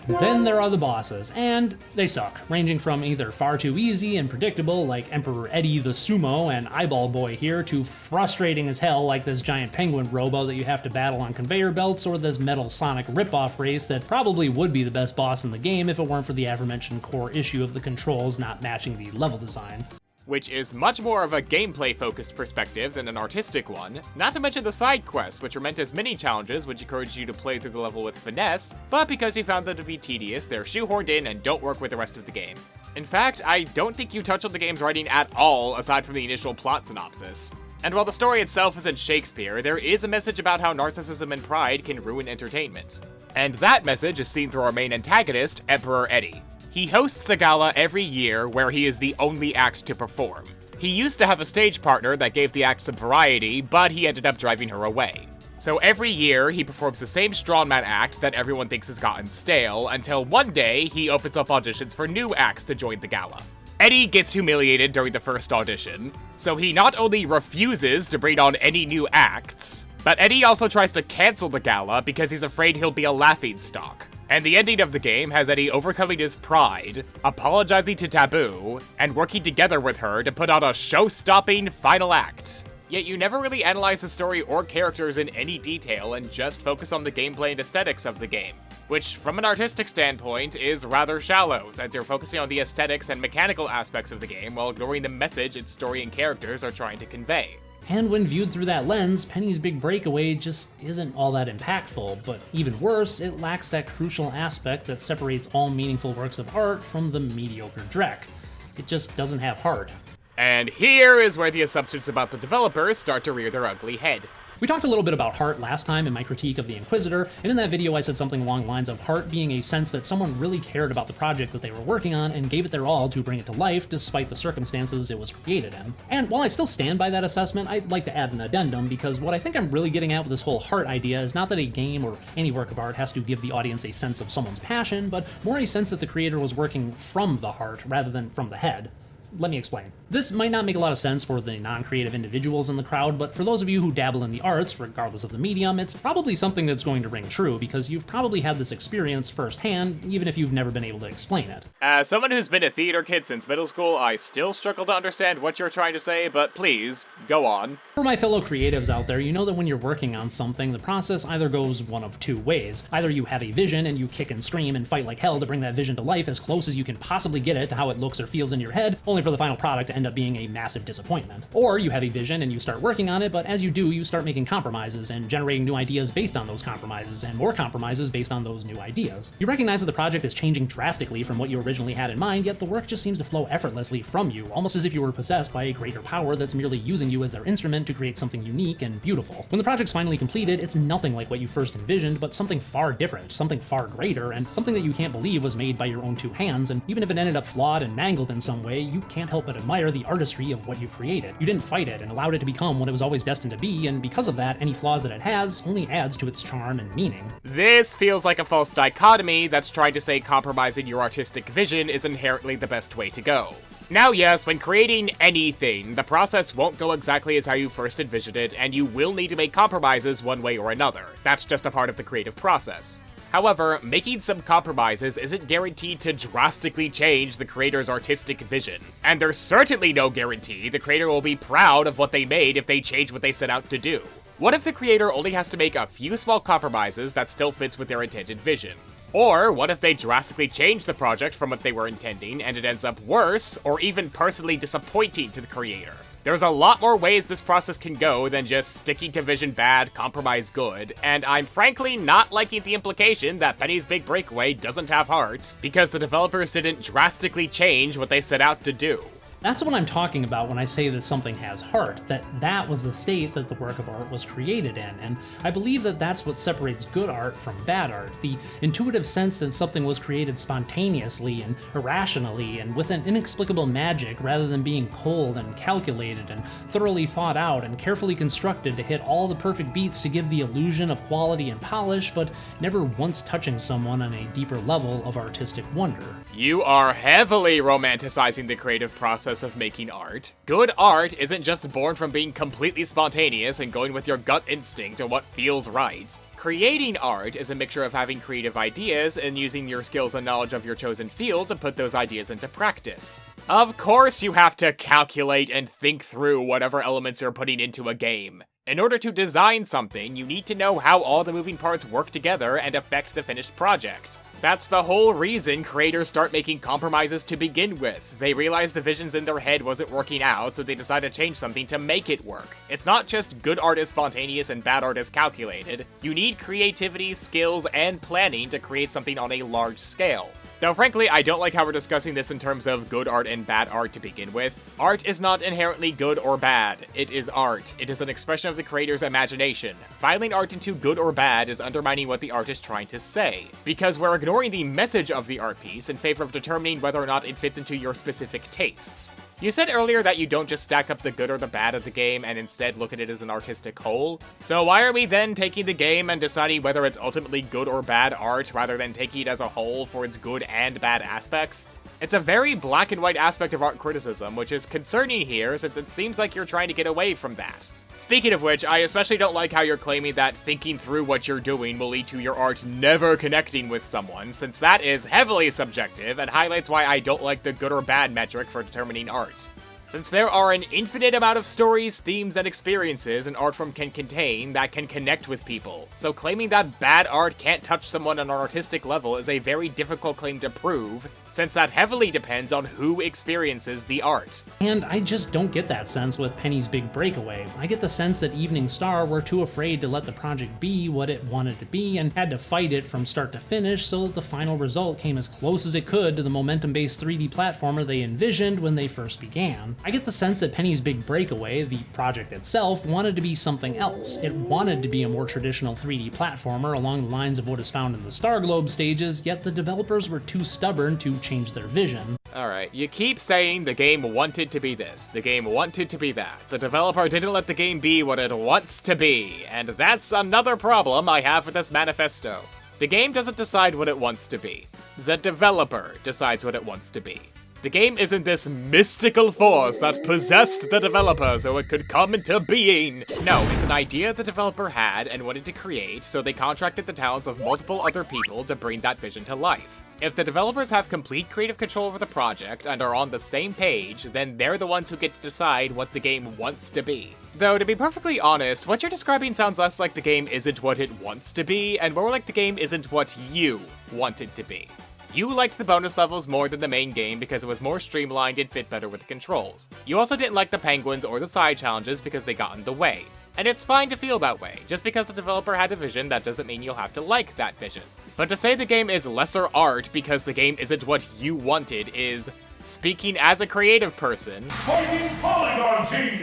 Then there are the bosses, and they suck, ranging from either far too easy and predictable like Emperor Eddie the Sumo and Eyeball Boy here, to frustrating as hell like this giant penguin robo that you have to battle on conveyor belts, or this Metal Sonic ripoff race that probably would be the best boss in the game if it weren't for the aforementioned core issue of the controls not matching the level design.
Which is much more of a gameplay-focused perspective than an artistic one, not to mention the side quests, which are meant as mini-challenges which encourage you to play through the level with finesse, but because you found them to be tedious, they're shoehorned in and don't work with the rest of the game. In fact, I don't think you touch on the game's writing at all, aside from the initial plot synopsis. And while the story itself isn't Shakespeare, there is a message about how narcissism and pride can ruin entertainment. And that message is seen through our main antagonist, Emperor Eddie. He hosts a gala every year where he is the only act to perform. He used to have a stage partner that gave the act some variety, but he ended up driving her away. So every year, he performs the same strongman act that everyone thinks has gotten stale, until one day, he opens up auditions for new acts to join the gala. Eddie gets humiliated during the first audition, so he not only refuses to bring on any new acts, but Eddie also tries to cancel the gala because he's afraid he'll be a laughingstock. And the ending of the game has Eddie overcoming his pride, apologizing to Taboo, and working together with her to put on a show-stopping final act. Yet you never really analyze the story or characters in any detail and just focus on the gameplay and aesthetics of the game, which from an artistic standpoint is rather shallow, since you're focusing on the aesthetics and mechanical aspects of the game while ignoring the message its story and characters are trying to convey.
And when viewed through that lens, Penny's Big Breakaway just isn't all that impactful, but even worse, it lacks that crucial aspect that separates all meaningful works of art from the mediocre dreck. It just doesn't have heart.
And here is where the assumptions about the developers start to rear their ugly head.
We talked a little bit about heart last time in my critique of the Inquisitor, and in that video I said something along the lines of heart being a sense that someone really cared about the project that they were working on and gave it their all to bring it to life despite the circumstances it was created in. And while I still stand by that assessment, I'd like to add an addendum, because what I think I'm really getting at with this whole heart idea is not that a game or any work of art has to give the audience a sense of someone's passion, but more a sense that the creator was working from the heart rather than from the head. Let me explain. This might not make a lot of sense for the non-creative individuals in the crowd, but for those of you who dabble in the arts, regardless of the medium, it's probably something that's going to ring true, because you've probably had this experience firsthand, even if you've never been able to explain it.
As someone who's been a theater kid since middle school, I still struggle to understand what you're trying to say, but please, go on.
For my fellow creatives out there, you know that when you're working on something, the process either goes one of two ways. Either you have a vision and you kick and scream and fight like hell to bring that vision to life as close as you can possibly get it to how it looks or feels in your head, only for the final product to end up being a massive disappointment. Or you have a vision and you start working on it, but as you do, you start making compromises and generating new ideas based on those compromises, and more compromises based on those new ideas. You recognize that the project is changing drastically from what you originally had in mind, yet the work just seems to flow effortlessly from you, almost as if you were possessed by a greater power that's merely using you as their instrument to create something unique and beautiful. When the project's finally completed, it's nothing like what you first envisioned, but something far different, something far greater, and something that you can't believe was made by your own two hands, and even if it ended up flawed and mangled in some way, you can't help but admire the artistry of what you've created. You didn't fight it and allowed it to become what it was always destined to be, and because of that, any flaws that it has only adds to its charm and meaning.
This feels like a false dichotomy that's trying to say compromising your artistic vision is inherently the best way to go. Now yes, when creating anything, the process won't go exactly as how you first envisioned it, and you will need to make compromises one way or another. That's just a part of the creative process. However, making some compromises isn't guaranteed to drastically change the creator's artistic vision. And there's certainly no guarantee the creator will be proud of what they made if they change what they set out to do. What if the creator only has to make a few small compromises that still fits with their intended vision? Or what if they drastically change the project from what they were intending and it ends up worse, or even personally disappointing to the creator? There's a lot more ways this process can go than just sticking to vision bad, compromise good, and I'm frankly not liking the implication that Penny's Big Breakaway doesn't have heart, because the developers didn't drastically change what they set out to do.
That's what I'm talking about when I say that something has heart, that was the state that the work of art was created in, and I believe that that's what separates good art from bad art, the intuitive sense that something was created spontaneously and irrationally and with an inexplicable magic rather than being cold and calculated and thoroughly thought out and carefully constructed to hit all the perfect beats to give the illusion of quality and polish, but never once touching someone on a deeper level of artistic wonder.
You are heavily romanticizing the creative process of making art. Good art isn't just born from being completely spontaneous and going with your gut instinct and what feels right. Creating art is a mixture of having creative ideas and using your skills and knowledge of your chosen field to put those ideas into practice. Of course you have to calculate and think through whatever elements you're putting into a game. In order to design something, you need to know how all the moving parts work together and affect the finished project. That's the whole reason creators start making compromises to begin with. They realize the visions in their head wasn't working out, so they decide to change something to make it work. It's not just good art is spontaneous and bad art is calculated. You need creativity, skills, and planning to create something on a large scale. Though frankly, I don't like how we're discussing this in terms of good art and bad art to begin with. Art is not inherently good or bad. It is art. It is an expression of the creator's imagination. Filing art into good or bad is undermining what the art is trying to say, because we're ignoring the message of the art piece in favor of determining whether or not it fits into your specific tastes. You said earlier that you don't just stack up the good or the bad of the game and instead look at it as an artistic whole. So why are we then taking the game and deciding whether it's ultimately good or bad art rather than taking it as a whole for its good and bad aspects? It's a very black and white aspect of art criticism, which is concerning here since it seems like you're trying to get away from that. Speaking of which, I especially don't like how you're claiming that thinking through what you're doing will lead to your art never connecting with someone, since that is heavily subjective and highlights why I don't like the good or bad metric for determining art. Since there are an infinite amount of stories, themes, and experiences an art form can contain that can connect with people, so claiming that bad art can't touch someone on an artistic level is a very difficult claim to prove, since that heavily depends on who experiences the art.
And I just don't get that sense with Penny's Big Breakaway. I get the sense that Evening Star were too afraid to let the project be what it wanted to be and had to fight it from start to finish so that the final result came as close as it could to the momentum-based 3D platformer they envisioned when they first began. I get the sense that Penny's Big Breakaway, the project itself, wanted to be something else. It wanted to be a more traditional 3D platformer along the lines of what is found in the Starglobe stages, yet the developers were too stubborn to change their vision.
Alright, you keep saying the game wanted to be this, the game wanted to be that. The developer didn't let the game be what it wants to be, and that's another problem I have with this manifesto. The game doesn't decide what it wants to be. The developer decides what it wants to be. The game isn't this mystical force that possessed the developer so it could come into being. No, it's an idea the developer had and wanted to create, so they contracted the talents of multiple other people to bring that vision to life. If the developers have complete creative control over the project and are on the same page, then they're the ones who get to decide what the game wants to be. Though, to be perfectly honest, what you're describing sounds less like the game isn't what it wants to be, and more like the game isn't what you want it to be. You liked the bonus levels more than the main game because it was more streamlined and fit better with the controls. You also didn't like the penguins or the side challenges because they got in the way. And it's fine to feel that way. Just because the developer had a vision, that doesn't mean you'll have to like that vision. But to say the game is lesser art because the game isn't what you wanted is, speaking as a creative person,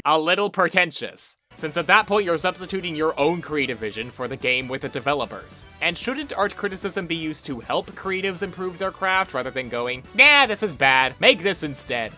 a little pretentious. Since at that point you're substituting your own creative vision for the game with the developers. And shouldn't art criticism be used to help creatives improve their craft rather than going, nah, this is bad, make this instead?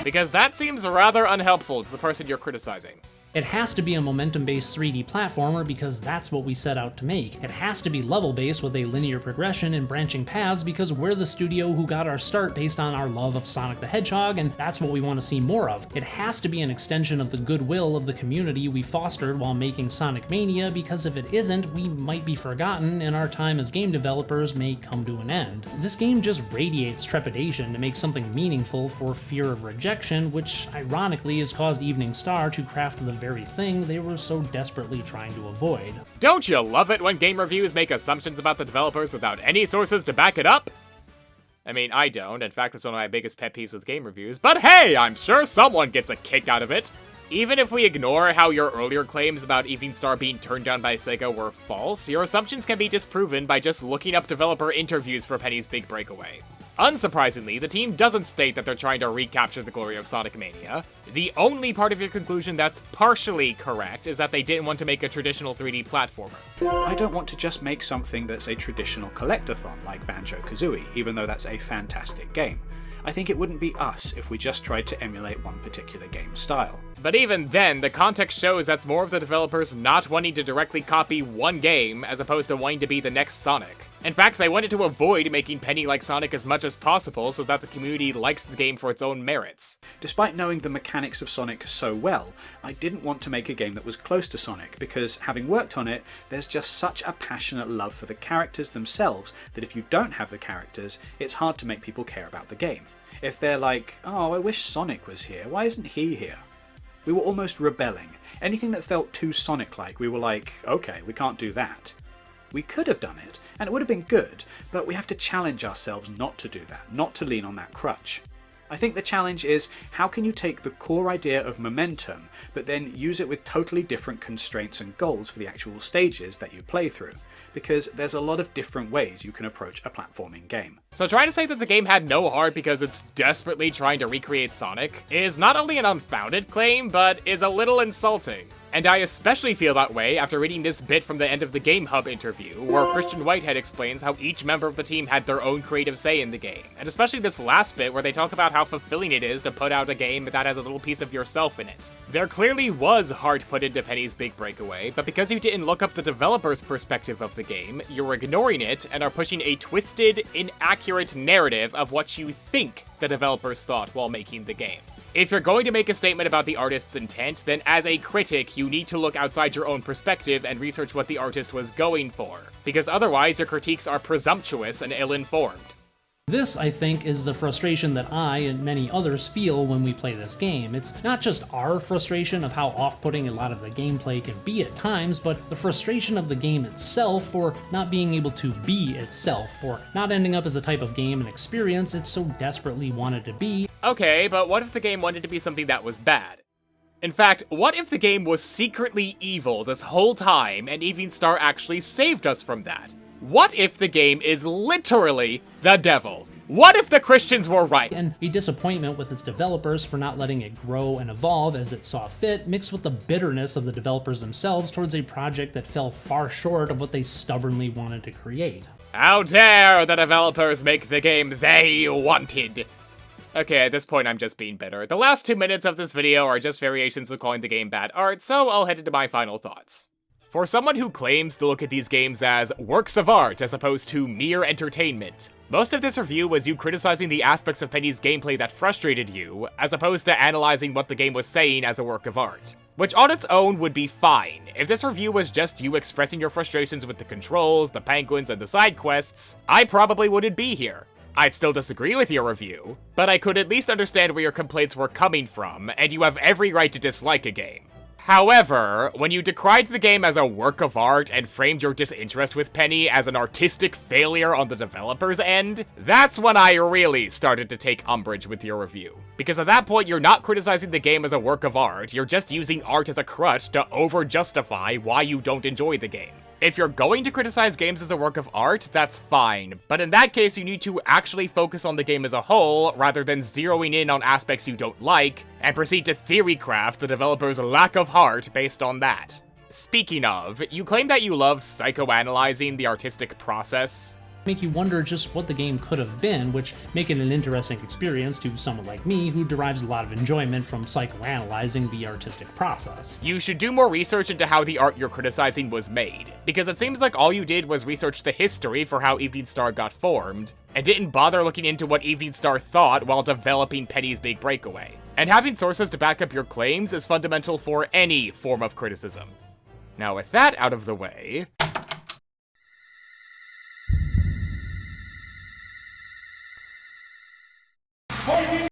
Because that seems rather unhelpful to the person you're criticizing.
It has to be a momentum-based 3D platformer because that's what we set out to make. It has to be level-based with a linear progression and branching paths because we're the studio who got our start based on our love of Sonic the Hedgehog, and that's what we want to see more of. It has to be an extension of the goodwill of the community we fostered while making Sonic Mania, because if it isn't, we might be forgotten and our time as game developers may come to an end. This game just radiates trepidation to make something meaningful for fear of rejection, which ironically has caused Evening Star to craft the very thing they were so desperately trying to avoid.
Don't you love it when game reviews make assumptions about the developers without any sources to back it up? I mean, I don't. In fact, it's one of my biggest pet peeves with game reviews, but hey, I'm sure someone gets a kick out of it. Even if we ignore how your earlier claims about Evening Star being turned down by Sega were false, your assumptions can be disproven by just looking up developer interviews for Penny's Big Breakaway. Unsurprisingly, the team doesn't state that they're trying to recapture the glory of Sonic Mania. The only part of your conclusion that's partially correct is that they didn't want to make a traditional 3D platformer.
I don't want to just make something that's a traditional collectathon like Banjo-Kazooie, even though that's a fantastic game. I think it wouldn't be us if we just tried to emulate one particular game style.
But even then, the context shows that's more of the developers not wanting to directly copy one game as opposed to wanting to be the next Sonic. In fact, they wanted to avoid making Penny like Sonic as much as possible so that the community likes the game for its own merits.
Despite knowing the mechanics of Sonic so well, I didn't want to make a game that was close to Sonic because, having worked on it, there's just such a passionate love for the characters themselves that if you don't have the characters, it's hard to make people care about the game. If they're like, oh, I wish Sonic was here, why isn't he here? We were almost rebelling. Anything that felt too Sonic-like, we were like, okay, we can't do that. We could have done it, and it would have been good, but we have to challenge ourselves not to do that, not to lean on that crutch. I think the challenge is, how can you take the core idea of momentum, but then use it with totally different constraints and goals for the actual stages that you play through? Because there's a lot of different ways you can approach a platforming game.
So trying to say that the game had no heart because it's desperately trying to recreate Sonic is not only an unfounded claim, but is a little insulting. And I especially feel that way after reading this bit from the end of the Game Hub interview, where Christian Whitehead explains how each member of the team had their own creative say in the game, and especially this last bit where they talk about how fulfilling it is to put out a game that has a little piece of yourself in it. There clearly was heart put into Penny's Big Breakaway, but because you didn't look up the developer's perspective of the game, you're ignoring it and are pushing a twisted, inaccurate narrative of what you think the developers thought while making the game. If you're going to make a statement about the artist's intent, then as a critic, you need to look outside your own perspective and research what the artist was going for, because otherwise your critiques are presumptuous and ill-informed.
This, I think, is the frustration that I and many others feel when we play this game. It's not just our frustration of how off-putting a lot of the gameplay can be at times, but the frustration of the game itself for not being able to be itself, for not ending up as a type of game and experience it so desperately wanted to be.
Okay, but what if the game wanted to be something that was bad? In fact, what if the game was secretly evil this whole time and Evening Star actually saved us from that? What if the game is literally the devil? What if the Christians were right?
And a disappointment with its developers for not letting it grow and evolve as it saw fit, mixed with the bitterness of the developers themselves towards a project that fell far short of what they stubbornly wanted to create.
How dare the developers make the game they wanted? Okay, at this point I'm just being bitter. The last 2 minutes of this video are just variations of calling the game bad art, so I'll head into my final thoughts. For someone who claims to look at these games as works of art as opposed to mere entertainment, most of this review was you criticizing the aspects of Penny's gameplay that frustrated you, as opposed to analyzing what the game was saying as a work of art. Which on its own would be fine. If this review was just you expressing your frustrations with the controls, the penguins, and the side quests, I probably wouldn't be here. I'd still disagree with your review, but I could at least understand where your complaints were coming from, and you have every right to dislike a game. However, when you decried the game as a work of art and framed your disinterest with Penny as an artistic failure on the developer's end, that's when I really started to take umbrage with your review. Because at that point, you're not criticizing the game as a work of art, you're just using art as a crutch to over-justify why you don't enjoy the game. If you're going to criticize games as a work of art, that's fine, but in that case you need to actually focus on the game as a whole, rather than zeroing in on aspects you don't like, and proceed to theorycraft the developer's lack of heart based on that. Speaking of, you claim that you love psychoanalyzing the artistic process.
Make you wonder just what the game could have been, which make it an interesting experience to someone like me who derives a lot of enjoyment from psychoanalyzing the artistic process.
You should do more research into how the art you're criticizing was made, because it seems like all you did was research the history for how Evening Star got formed, and didn't bother looking into what Evening Star thought while developing Penny's Big Breakaway. And having sources to back up your claims is fundamental for any form of criticism. Now with that out of the way,